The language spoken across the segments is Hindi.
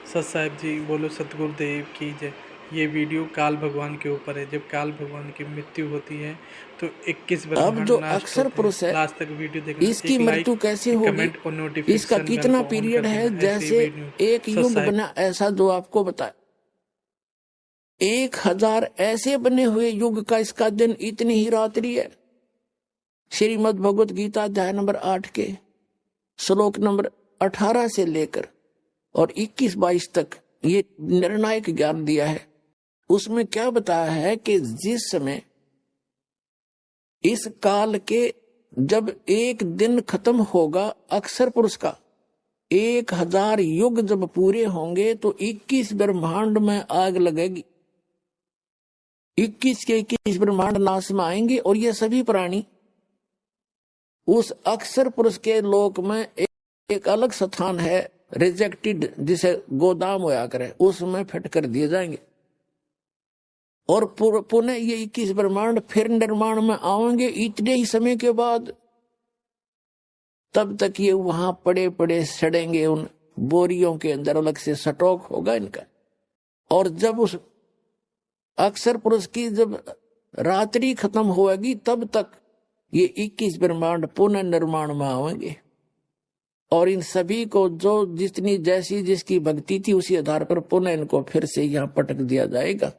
सत साहिब जी बोलो, सतगुरुदेव की जय। ये वीडियो काल भगवान के ऊपर है। जब काल भगवान की मृत्यु होती है तो 21 अब ब्रह्मांड जो नष्ट अक्षर होते हैं। पुरुष है, लास्ट तक वीडियो देखना, इसकी एक मृत्यु लाइक, कैसे एक होगी, कमेंट और इसका नोटिफिकेशन बेल कितना को ऑन पीरियड कर है, देना। ऐसे ही जैसे वीडियो एक सत युग साहिब। बना, ऐसा जो आपको बताए 1000 ऐसे बने हुए युग का इसका दिन इतनी ही रात्रि है। श्रीमद् भगवत गीता अध्याय नंबर 8 के श्लोक नंबर 18 से लेकर और 21-22 तक ये निर्णायक ज्ञान दिया है। उसमें क्या बताया है कि जिस समय इस काल के जब एक दिन खत्म होगा अक्षर पुरुष का, 1000 युग जब पूरे होंगे तो 21 ब्रह्मांड में आग लगेगी। 21 के 21 ब्रह्मांड नाश में आएंगे और ये सभी प्राणी उस अक्षर पुरुष के लोक में एक अलग स्थान है, रिजेक्टेड, जिसे गोदाम होया करे, उसमें फिट कर दिए जाएंगे। और पुनः ये 21 ब्रह्मांड फिर निर्माण में आएंगे इतने ही समय के बाद। तब तक ये वहां पड़े पड़े सड़ेंगे, उन बोरियों के अंदर अलग से स्टॉक होगा इनका। और जब उस अक्षर पुरुष की जब रात्रि खत्म होगी तब तक ये 21 ब्रह्मांड पुनः निर्माण में आएंगे। और इन सभी को जो जितनी जैसी जिसकी भक्ति थी उसी आधार पर पुनः इनको फिर से यहाँ पटक दिया जाएगा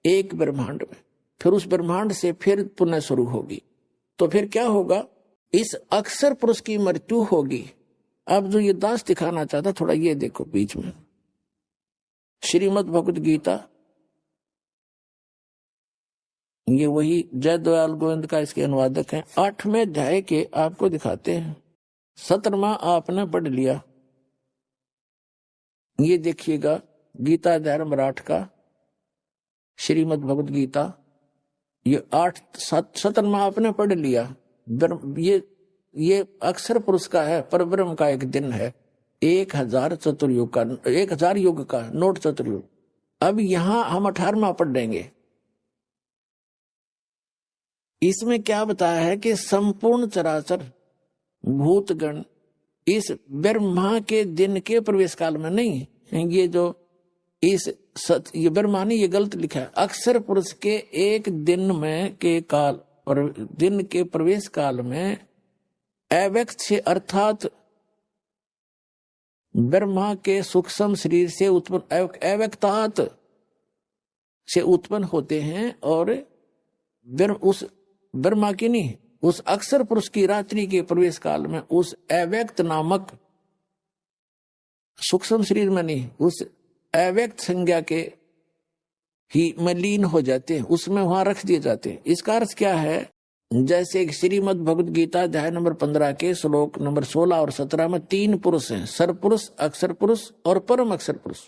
एक ब्रह्मांड में। फिर उस ब्रह्मांड से फिर पुनः शुरू होगी। तो फिर क्या होगा, इस अक्षर पुरुष की मृत्यु होगी। अब जो ये दास दिखाना चाहता, थोड़ा ये देखो बीच में, श्रीमद् भगवत गीता, ये वही जयदयाल गोविंद का इसके अनुवादक हैं। 8वें अध्याय के आपको दिखाते हैं। 17वां आपने पढ़ लिया, ये देखिएगा गीता अध्याय नंबर 8 का, श्रीमद् भगवत गीता, ये 17वां आपने पढ़ लिया। ये अक्षर पुरुष का है, परब्रह्म का एक दिन है, 1000 चतुर्युग का, 1000 युग का, नोट चतुर्युग। अब यहां हम 18वां पढ़ देंगे। इसमें क्या बताया है कि संपूर्ण चराचर भूतगण इस ब्रह्मा के दिन के प्रवेश काल में नहीं है। ये जो ये ब्रह्मा ने ये गलत लिखा है, अक्षर पुरुष के एक दिन में के काल और दिन के प्रवेश काल में अव्यक्त से, अर्थात ब्रह्मा के सूक्ष्म शरीर से उत्पन्न अव्यक्तात से उत्पन्न होते हैं। और उस ब्रह्मा की नहीं, उस अक्षर पुरुष की रात्रि के प्रवेश काल में उस अव्यक्त नामक सूक्ष्म शरीर में नहीं, उस अव्यक्त संज्ञा के ही में लीन हो जाते हैं, उसमें वहां रख दिए जाते हैं। इसका अर्थ क्या है, जैसे श्रीमद् भगवत गीता अध्याय नंबर 15 के श्लोक नंबर 16 और 17 में 3 पुरुष हैं, सरपुरुष, अक्षर पुरुष और परम अक्षर पुरुष।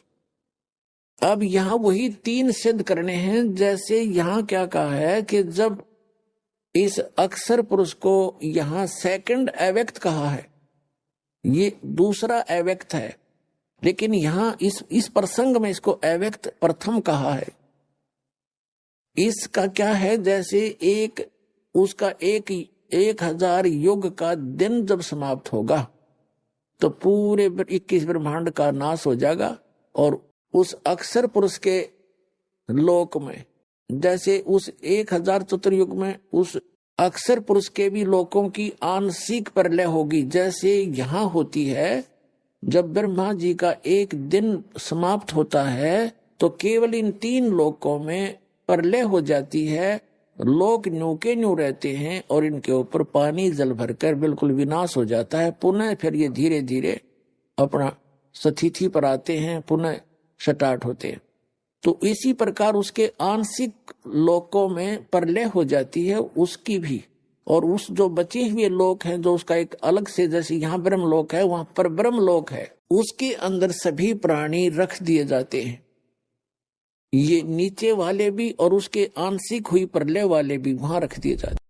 अब यहां वही 3 सिद्ध करने हैं। जैसे यहां क्या कहा है कि जब इस अक्षर पुरुष को यहां सेकंड अव्यक्त कहा है, ये दूसरा अव्यक्त है, लेकिन यहां इस प्रसंग में इसको अव्यक्त प्रथम कहा है। इसका क्या है, जैसे उसका 1000 युग का दिन जब समाप्त होगा तो पूरे 21 ब्रह्मांड का नाश हो जाएगा। और उस अक्षर पुरुष के लोक में, जैसे उस 1000 चतुर्युग में उस अक्षर पुरुष के भी लोकों की आंशिक प्रलय होगी, जैसे यहां होती है। जब ब्रह्मा जी का एक दिन समाप्त होता है तो केवल इन 3 लोकों में प्रलय हो जाती है, लोक न्यू के न्यू रहते हैं और इनके ऊपर पानी जल भरकर बिल्कुल विनाश हो जाता है। पुनः फिर ये धीरे धीरे अपना स्थिति पर आते हैं, पुनः स्टार्ट होते हैं। तो इसी प्रकार उसके आंशिक लोकों में प्रलय हो जाती है उसकी भी। और उस जो बचे हुए लोक हैं, जो उसका एक अलग से, जैसे यहाँ ब्रह्म लोक है वहां पर ब्रह्म लोक है, उसके अंदर सभी प्राणी रख दिए जाते हैं। ये नीचे वाले भी और उसके आंशिक हुई प्रलय वाले भी वहां रख दिए जाते हैं।